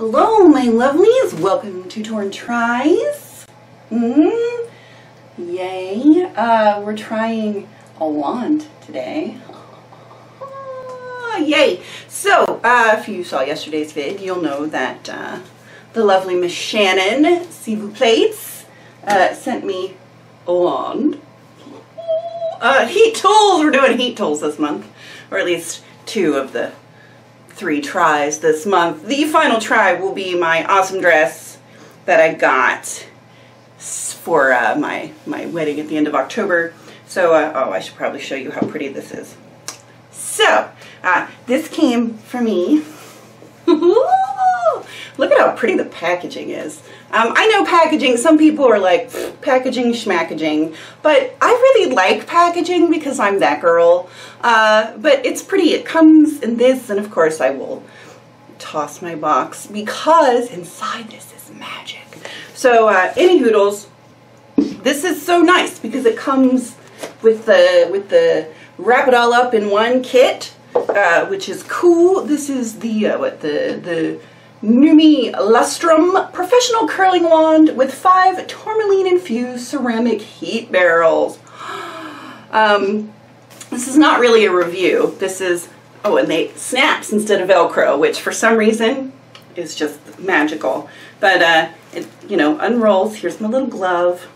Hello, my lovelies. Welcome to Torrin Tries. Yay. We're trying a wand today. Yay. So, if you saw yesterday's vid, you'll know that the lovely Miss Shannon silvousplaits sent me a wand. Heat tools. We're doing heat tools this month, or at least 2 of the 3 tries this month. The final try will be my awesome dress that I got for my wedding at the end of October. So, oh, I should probably show you how pretty this is. So, this came for me. Look at how pretty the packaging is. I know packaging, some people are like, packaging schmackaging, but I really like packaging because I'm that girl. But it's pretty. It comes in this, and of course I will toss my box because inside this is magic. So, any hoodles, this is so nice because it comes with the wrap it all up in one kit, which is cool. This is the Numi Lustrum Professional Curling Wand with 5 tourmaline infused ceramic heat barrels. This is not really a review. This is, oh, and they snaps instead of Velcro, which for some reason is just magical. But it, you know, unrolls. Here's my little glove.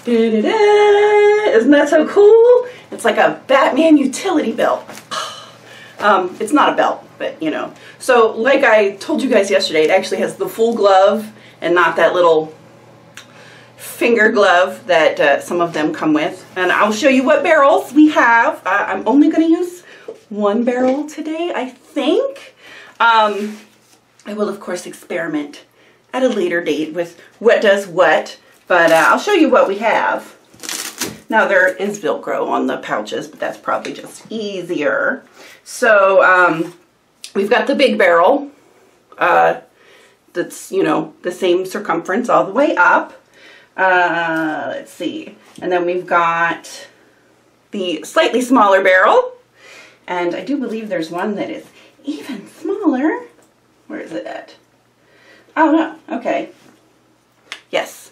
Da-da-da. Isn't that so cool? It's like a Batman utility belt. It's not a belt, but you know. So like I told you guys yesterday, it actually has the full glove and not that little finger glove that some of them come with. And I'll show you what barrels we have. I'm only going to use 1 barrel today, I think. I will of course experiment at a later date with what does what, but I'll show you what we have. Now there is Velcro on the pouches, but that's probably just easier. So we've got the big barrel that's, you know, the same circumference all the way up. Let's see. And then we've got the slightly smaller barrel. And I do believe there's one that is even smaller. Where is it at? Oh, no. Okay. Yes.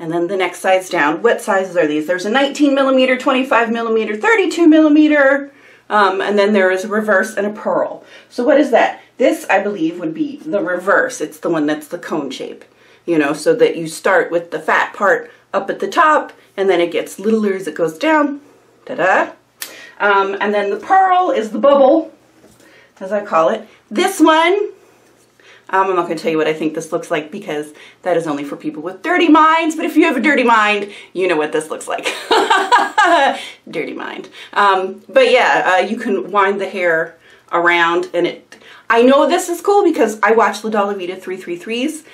And then the next size down. What sizes are these? There's a 19 millimeter, 25 millimeter, 32 millimeter, and then there is a reverse and a pearl. So what is that? This, I believe, would be the reverse. It's the one that's the cone shape, you know, so that you start with the fat part up at the top, and then it gets littler as it goes down. Ta-da! And then the pearl is the bubble, as I call it. This one, I'm not going to tell you what I think this looks like because that is only for people with dirty minds. But if you have a dirty mind, you know what this looks like. Dirty mind. But yeah, you can wind the hair around, and it. I know this is cool because I watched La Dollar Vita 333's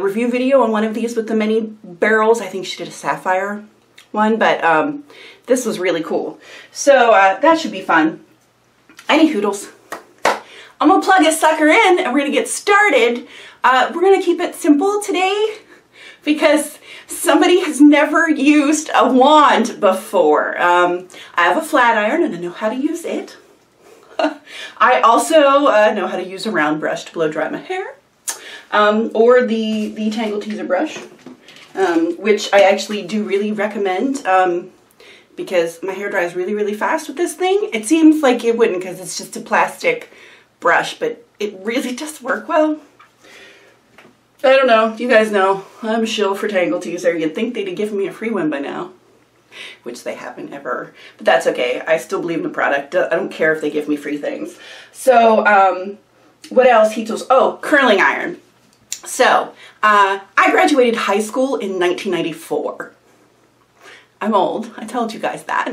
review video on one of these with the many barrels. I think she did a sapphire one, but this was really cool. So that should be fun. Any hoodles. I'm going to plug this sucker in and we're going to get started. We're going to keep it simple today because somebody has never used a wand before. I have a flat iron and I know how to use it. I also know how to use a round brush to blow dry my hair, or the Tangle Teaser brush, which I actually do really recommend because my hair dries really, really fast with this thing. It seems like it wouldn't because it's just a plastic brush, but it really does work well. I don't know. You guys know I'm a shill for Tangle Teaser. You'd think they'd have given me a free one by now, which they haven't ever. But that's okay. I still believe in the product. I don't care if they give me free things. So, what else? Heat tools. Oh, curling iron. So, I graduated high school in 1994. I'm old. I told you guys that.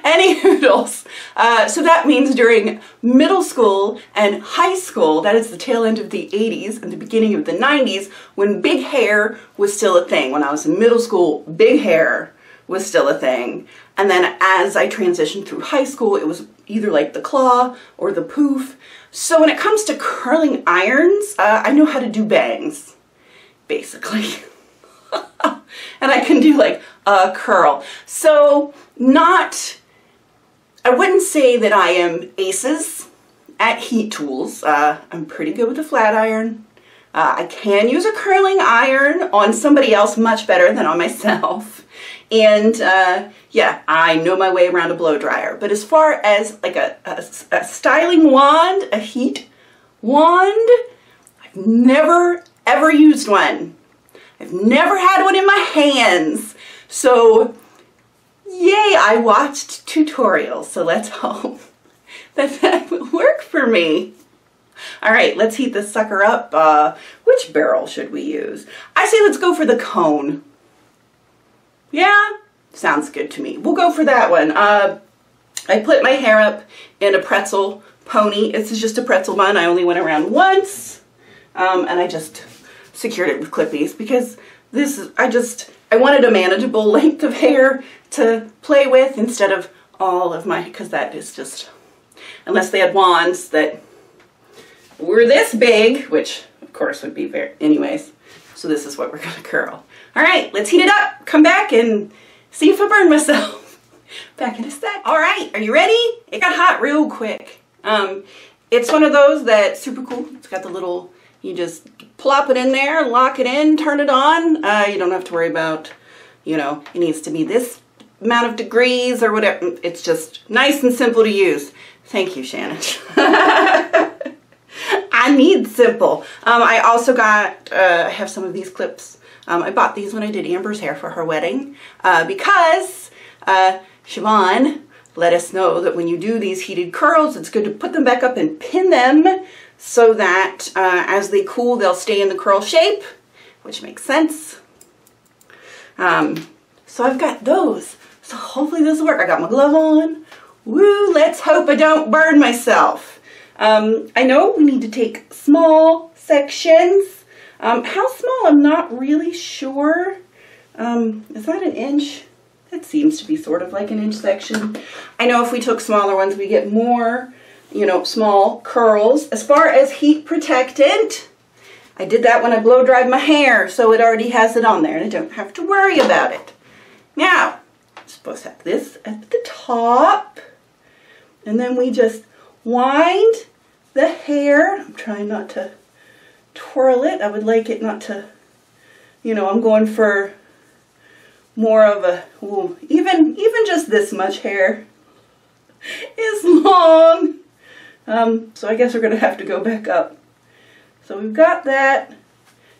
Any hoodles. So that means during middle school and high school, that is the tail end of the 80s and the beginning of the 90s, when big hair was still a thing. When I was in middle school, big hair was still a thing. And then as I transitioned through high school, it was either like the claw or the poof. So when it comes to curling irons, I know how to do bangs, basically. And I can do like a curl. So I wouldn't say that I am aces at heat tools. I'm pretty good with a flat iron. I can use a curling iron on somebody else much better than on myself. And yeah, I know my way around a blow dryer. But as far as like a styling wand, a heat wand, I've never ever used one. I've never had one in my hands. So yay, I watched tutorials. So let's hope that will work for me. All right, let's heat this sucker up. Which barrel should we use? I say let's go for the cone. Yeah, sounds good to me. We'll go for that one. I put my hair up in a pretzel pony. This is just a pretzel bun. I only went around once, and I just secured it with clippies because this is, I wanted a manageable length of hair to play with instead of all of my, because that is just, unless they had wands that were this big, which of course would be very, anyways. So this is what we're gonna curl. All right, let's heat it up, come back and see if I burn myself. Back in a sec. All right, are you ready? It got hot real quick. It's one of those that's super cool. It's got the little, you just plop it in there, lock it in, turn it on. You don't have to worry about, you know, it needs to be this amount of degrees or whatever. It's just nice and simple to use. Thank you, Shannon. I need simple. I also got, I have some of these clips. I bought these when I did Amber's hair for her wedding because Siobhan let us know that when you do these heated curls, it's good to put them back up and pin them so that as they cool, they'll stay in the curl shape, which makes sense. So I've got those. So hopefully this will work. I got my glove on. Woo, let's hope I don't burn myself. I know we need to take small sections. How small, I'm not really sure. Is that an inch? That seems to be sort of like an inch section. I know if we took smaller ones, we get more, you know, small curls. As far as heat protectant, I did that when I blow dried my hair, so it already has it on there and I don't have to worry about it. Now, I'm supposed to have this at the top, and then we just wind the hair. I'm trying not to twirl it. I would like it not to, you know, I'm going for more of a, ooh, even just this much hair is long. So I guess we're going to have to go back up. So we've got that,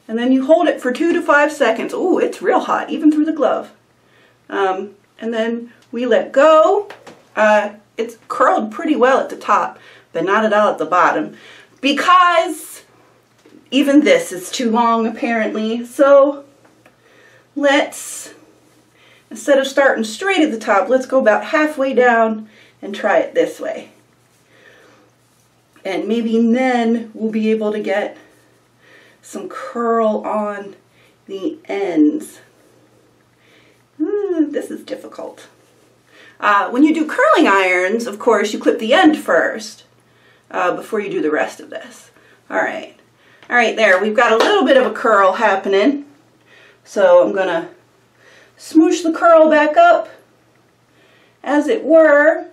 and then you hold it for 2 to 5 seconds. Ooh, it's real hot, even through the glove. And then we let go. It's curled pretty well at the top, but not at all at the bottom, because even this is too long apparently. So let's, instead of starting straight at the top, let's go about halfway down and try it this way. And maybe then we'll be able to get some curl on the ends. This is difficult. When you do curling irons, of course, you clip the end first before you do the rest of this. All right, there. We've got a little bit of a curl happening. So I'm gonna smoosh the curl back up, as it were.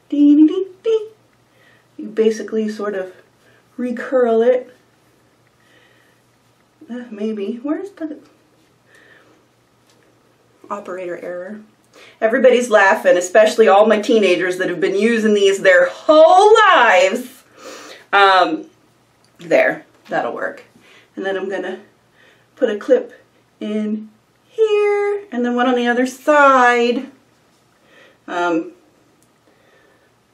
Dee, dee, dee, dee. You basically sort of recurl it. Maybe. Where's the operator error? Everybody's laughing, especially all my teenagers that have been using these their whole lives. There, that'll work. And then I'm gonna put a clip in here, and then one on the other side,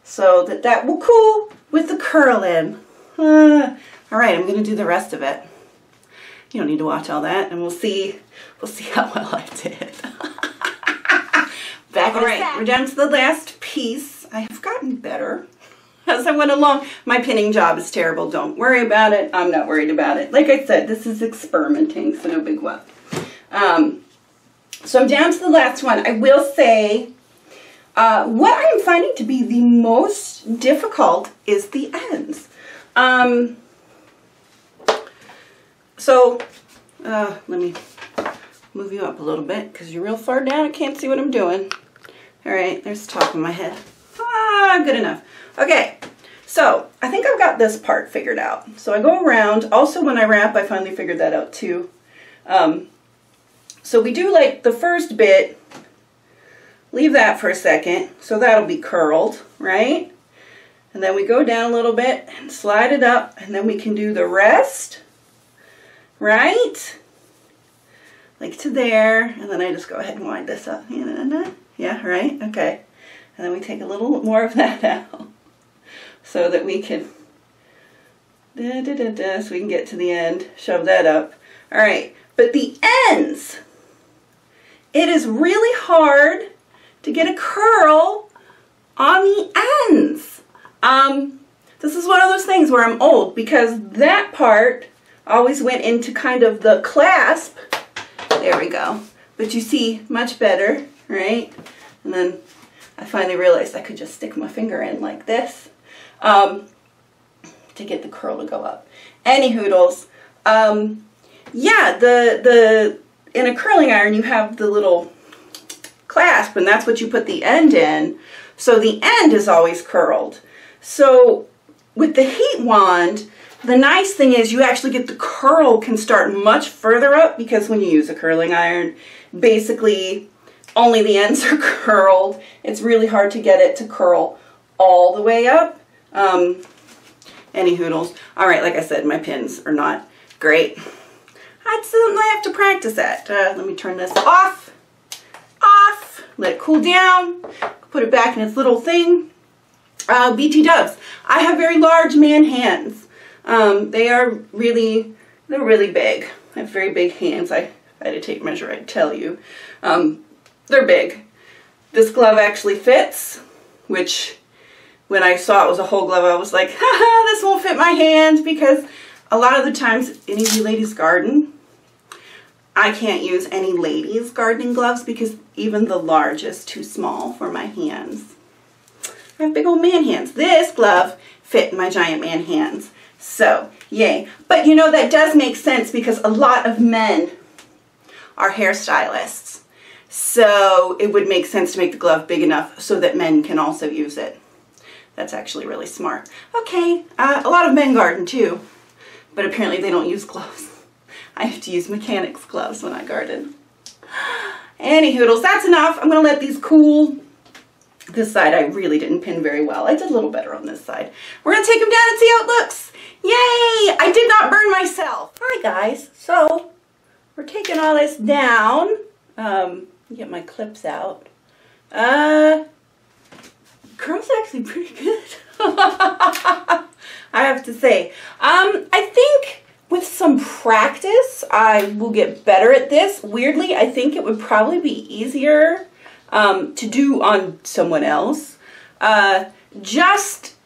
so that will cool with the curl in. All right, I'm gonna do the rest of it. You don't need to watch all that, and we'll see how well I did. Back in a sec. We're down to the last piece. I have gotten better as I went along. My pinning job is terrible. Don't worry about it. I'm not worried about it. Like I said, this is experimenting, so no big whoop. So I'm down to the last one. I will say, what I am finding to be the most difficult is the ends. Let me move you up a little bit because you're real far down. I can't see what I'm doing. All right, there's the top of my head. Good enough. Okay, So I think I've got this part figured out. So I go around. Also when I wrap, I finally figured that out too. So we do like the first bit, leave that for a second. So that'll be curled, right? And then we go down a little bit and slide it up, and then we can do the rest, right? Like to there, and then I just go ahead and wind this up. Yeah, right? Okay. And then we take a little more of that out so that we can, so we can get to the end, shove that up. All right, but the ends, it is really hard to get a curl on the ends. This is one of those things where I'm old, because that part always went into kind of the clasp. There we go. But you see, much better, right? And then I finally realized I could just stick my finger in like this to get the curl to go up. Any hoodles. Yeah, in a curling iron you have the little clasp, and that's what you put the end in. So the end is always curled. So with the heat wand, the nice thing is you actually get the curl can start much further up, because when you use a curling iron, basically only the ends are curled. It's really hard to get it to curl all the way up. Any hoodles. All right, like I said, my pins are not great. That's something I have to practice at. Let me turn this off, let it cool down, put it back in its little thing. BT dubs. I have very large man hands. They're really big. I have very big hands. I had to take measure, I'd tell you. They're big. This glove actually fits, which when I saw it was a whole glove, I was like, haha, this won't fit my hand, because a lot of the times, any of you ladies garden, I can't use any ladies gardening gloves because even the large is too small for my hands. I have big old man hands. This glove fit my giant man hands. So, yay. But you know, that does make sense because a lot of men are hairstylists. So it would make sense to make the glove big enough so that men can also use it. That's actually really smart. Okay, a lot of men garden too, but apparently they don't use gloves. I have to use mechanics gloves when I garden. Any hoodles, that's enough. I'm gonna let these cool. This side I really didn't pin very well. I did a little better on this side. We're gonna take them down and see how it looks. Yay! I did not burn myself. All right, guys, so we're taking all this down. Get my clips out. Curl's actually pretty good. I have to say. I think with some practice, I will get better at this. Weirdly, I think it would probably be easier to do on someone else. Just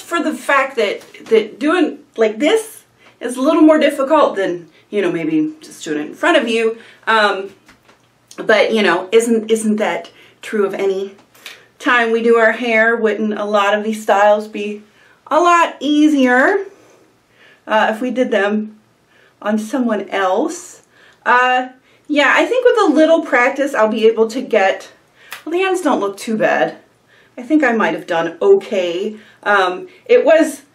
for the fact that doing like this is a little more difficult than, you know, maybe just doing it in front of you. But, you know, isn't that true of any time we do our hair? Wouldn't a lot of these styles be a lot easier if we did them on someone else? Yeah, I think with a little practice I'll be able to get, well, the ends don't look too bad. I think I might have done okay. It's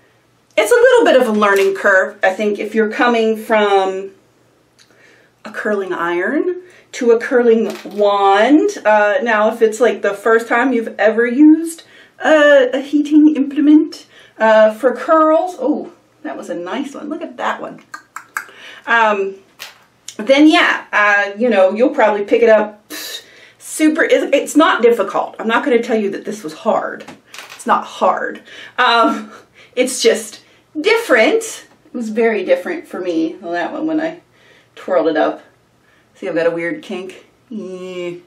a little bit of a learning curve. I think if you're coming from a curling iron to a curling wand. Now, if it's like the first time you've ever used a heating implement for curls, oh, that was a nice one. Look at that one. Then yeah, you know, you'll probably pick it up super. It's not difficult. I'm not going to tell you that this was hard. It's not hard. It's just different. It was very different for me on that one when I twirled it up. See, I've got a weird kink. I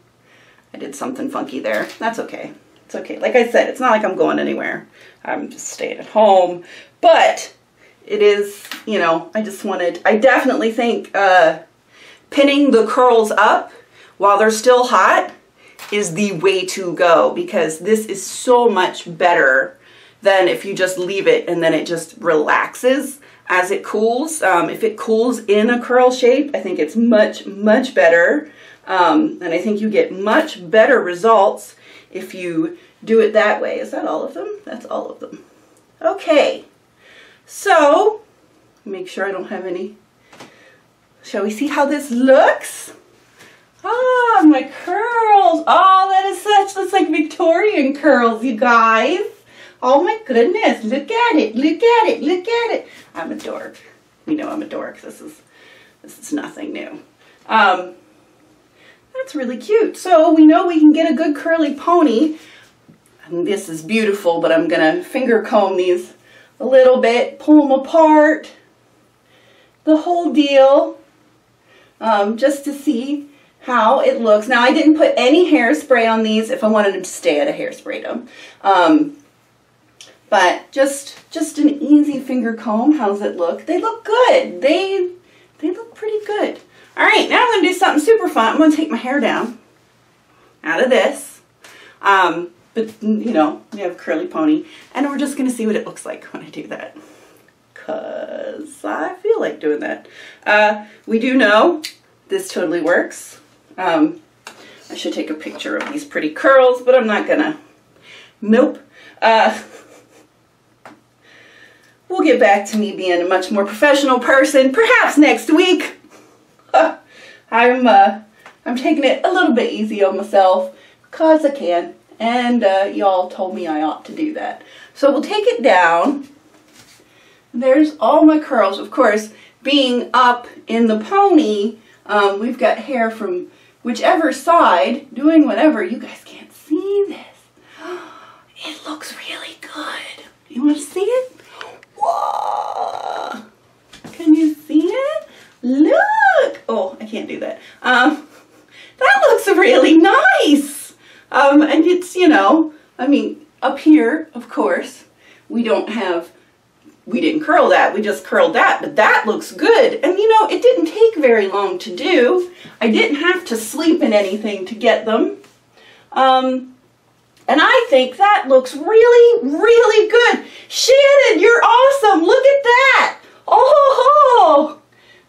did something funky there. That's okay. It's okay. Like I said, it's not like I'm going anywhere. I'm just staying at home. But it is, you know, I definitely think pinning the curls up while they're still hot is the way to go, because this is so much better than if you just leave it and then it just relaxes as it cools. If it cools in a curl shape, I think it's much, much better. And I think you get much better results if you do it that way. Is that all of them? That's all of them. Okay, so make sure I don't have any. Shall we see how this looks? Ah, my curls. Oh, that is looks like Victorian curls, you guys. Oh my goodness, look at it, look at it, look at it. I'm a dork. You know I'm a dork. This is nothing new. That's really cute. So we know we can get a good curly pony. And this is beautiful, but I'm gonna finger comb these a little bit, pull them apart, the whole deal, just to see how it looks. Now I didn't put any hairspray on these if I wanted them to stay. I'd have hairsprayed them. But just an easy finger comb. How's it look? They look good. They look pretty good. All right, now I'm gonna do something super fun. I'm gonna take my hair down out of this. But you know, we have a curly pony, and we're just gonna see what it looks like when I do that. Cause I feel like doing that. We do know this totally works. I should take a picture of these pretty curls, but I'm not gonna. Nope. We'll get back to me being a much more professional person, perhaps next week. I'm taking it a little bit easy on myself, cause I can, and y'all told me I ought to do that. So we'll take it down. There's all my curls. Of course, being up in the pony, we've got hair from whichever side, doing whatever. You guys can't see this. It looks really good. You want to see it? Whoa! Can you see it? Look! Oh, I can't do that. That looks really nice. And it's, you know, I mean, up here, of course, we didn't curl that, we just curled that, but that looks good. And you know, it didn't take very long to do. I didn't have to sleep in anything to get them. And I think that looks really, really good. Shannon, you're awesome. Look at that. Oh,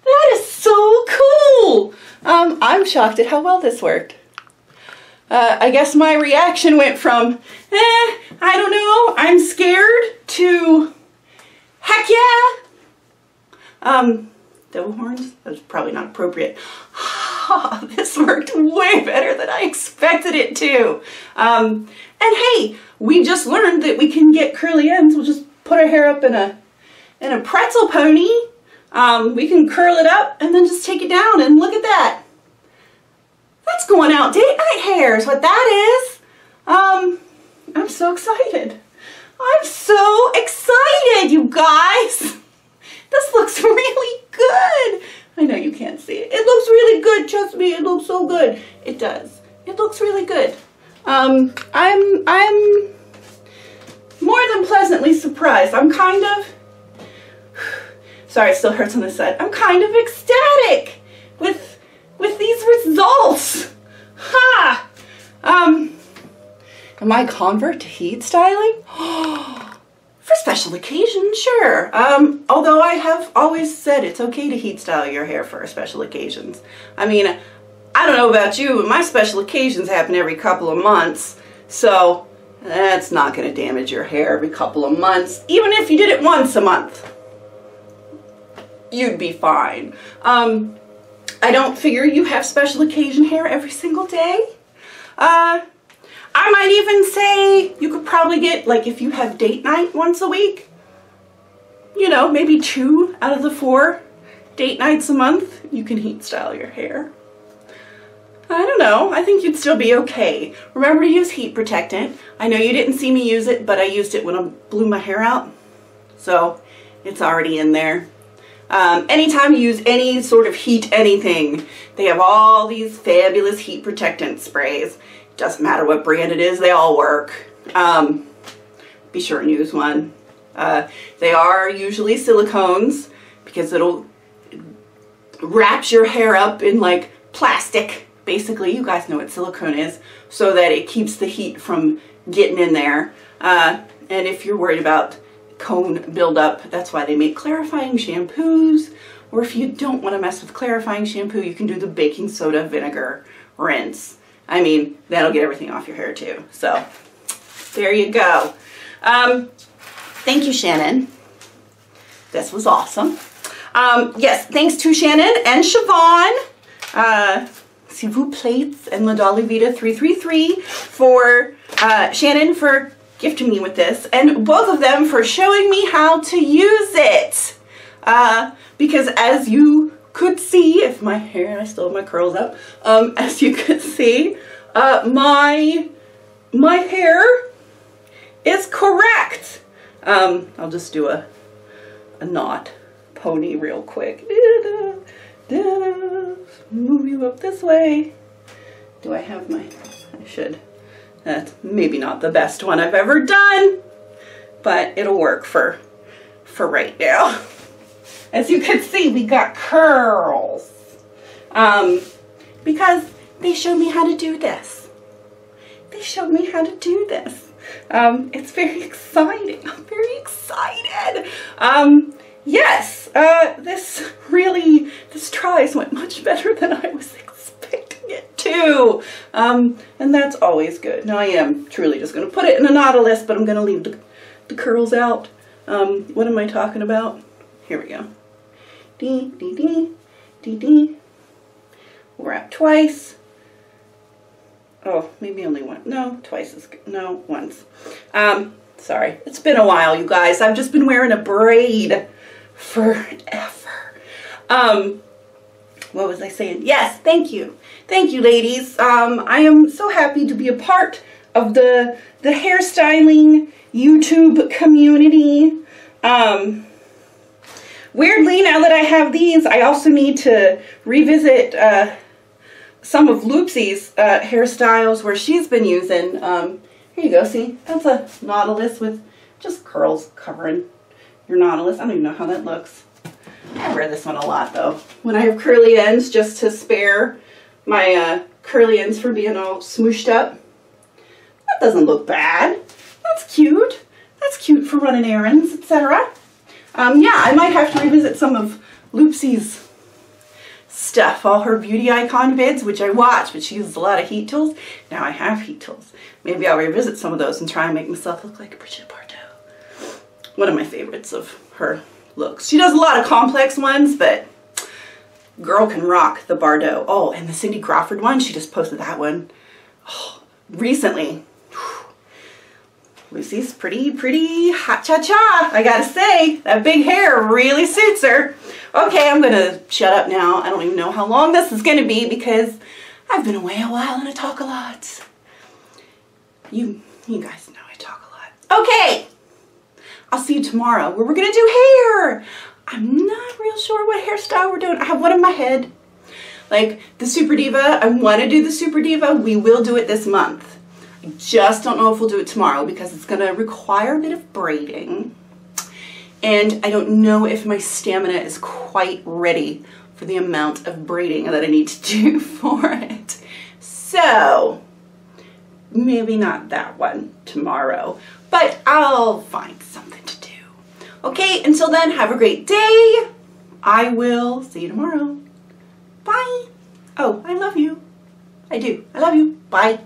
that is so cool. I'm shocked at how well this worked. I guess my reaction went from, I don't know, I'm scared, to, heck yeah. Devil horns? That was probably not appropriate. This worked way better than I expected it to. And hey, we just learned that we can get curly ends. We'll just put our hair up in a pretzel pony. We can curl it up and then just take it down, and look at that. That's going out date night hair is what that is. I'm so excited. I'm so excited, you guys. This looks really good. I know you can't see it. It looks really good. Trust me, it looks so good. It does. It looks really good. I'm more than pleasantly surprised. I'm kind of, sorry, it still hurts on this side. I'm kind of ecstatic with these results. Ha! Am I a convert to heat styling? For special occasions, sure. Although I have always said it's okay to heat style your hair for special occasions. I mean, I don't know about you, but my special occasions happen every couple of months, so that's not going to damage your hair every couple of months. Even if you did it once a month, you'd be fine. I don't figure you have special occasion hair every single day. I might even say you could probably get, like, if you have date night once a week, you know, maybe 2 out of the 4 date nights a month, you can heat style your hair. I don't know. I think you'd still be okay. Remember to use heat protectant. I know you didn't see me use it, but I used it when I blew my hair out. So it's already in there. Anytime you use any sort of heat anything, they have all these fabulous heat protectant sprays. Doesn't matter what brand it is, they all work. Be sure and use one. They are usually silicones because it'll wrap your hair up in like plastic. Basically, you guys know what silicone is, so that it keeps the heat from getting in there. And if you're worried about cone buildup, that's why they make clarifying shampoos. Or if you don't want to mess with clarifying shampoo, you can do the baking soda vinegar rinse. I mean, that'll get everything off your hair too. So there you go. Thank you, Shannon. This was awesome. Yes, thanks to Shannon and Siobhan, silvousplaits and La Dolly Vita 333 for Shannon for gifting me with this, and both of them for showing me how to use it. Because as you could see, if my hair, I still have my curls up, as you could see, my hair is correct. I'll just do a knot pony real quick. Move you up this way. Do I have my, I should. That's maybe not the best one I've ever done, but it'll work for right now. As you can see, we got curls. Because they showed me how to do this. They showed me how to do this. It's very exciting. I'm very excited. Yes, this tries went much better than I was expecting it to. And that's always good. Now I am truly just going to put it in a Nautilus, but I'm going to leave the curls out. What am I talking about? Here we go. Dee, dee, dee, dee, dee. Wrap twice. Oh, maybe only one. No, twice is good. No, once. Sorry. It's been a while, you guys. I've just been wearing a braid forever. What was I saying? Yes, thank you. Thank you, ladies. I am so happy to be a part of the hairstyling YouTube community. Weirdly, now that I have these, I also need to revisit some of Loopsy's hairstyles where she's been using. Here you go, see? That's a Nautilus with just curls covering your Nautilus. I don't even know how that looks. I wear this one a lot, though. When I have curly ends, just to spare my curly ends from being all smooshed up. That doesn't look bad. That's cute. That's cute for running errands, etc. Yeah, I might have to revisit some of Loopsy's stuff, all her beauty icon vids, which I watch, but she uses a lot of heat tools. Now I have heat tools. Maybe I'll revisit some of those and try and make myself look like Brigitte Bardot. One of my favorites of her looks. She does a lot of complex ones, but girl can rock the Bardot. Oh, and the Cindy Crawford one, she just posted that one recently. Lucy's pretty hot cha-cha, I gotta say. That big hair really suits her. Okay, I'm gonna shut up now. I don't even know how long this is gonna be because I've been away a while and I talk a lot. You guys know I talk a lot. Okay, I'll see you tomorrow where we're gonna do hair. I'm not real sure what hairstyle we're doing. I have one in my head. Like the Super Diva, I wanna do the Super Diva. We will do it this month. I just don't know if we'll do it tomorrow because it's going to require a bit of braiding. And I don't know if my stamina is quite ready for the amount of braiding that I need to do for it. So, maybe not that one tomorrow, but I'll find something to do. Okay, until then, have a great day. I will see you tomorrow. Bye. Oh, I love you. I do. I love you. Bye.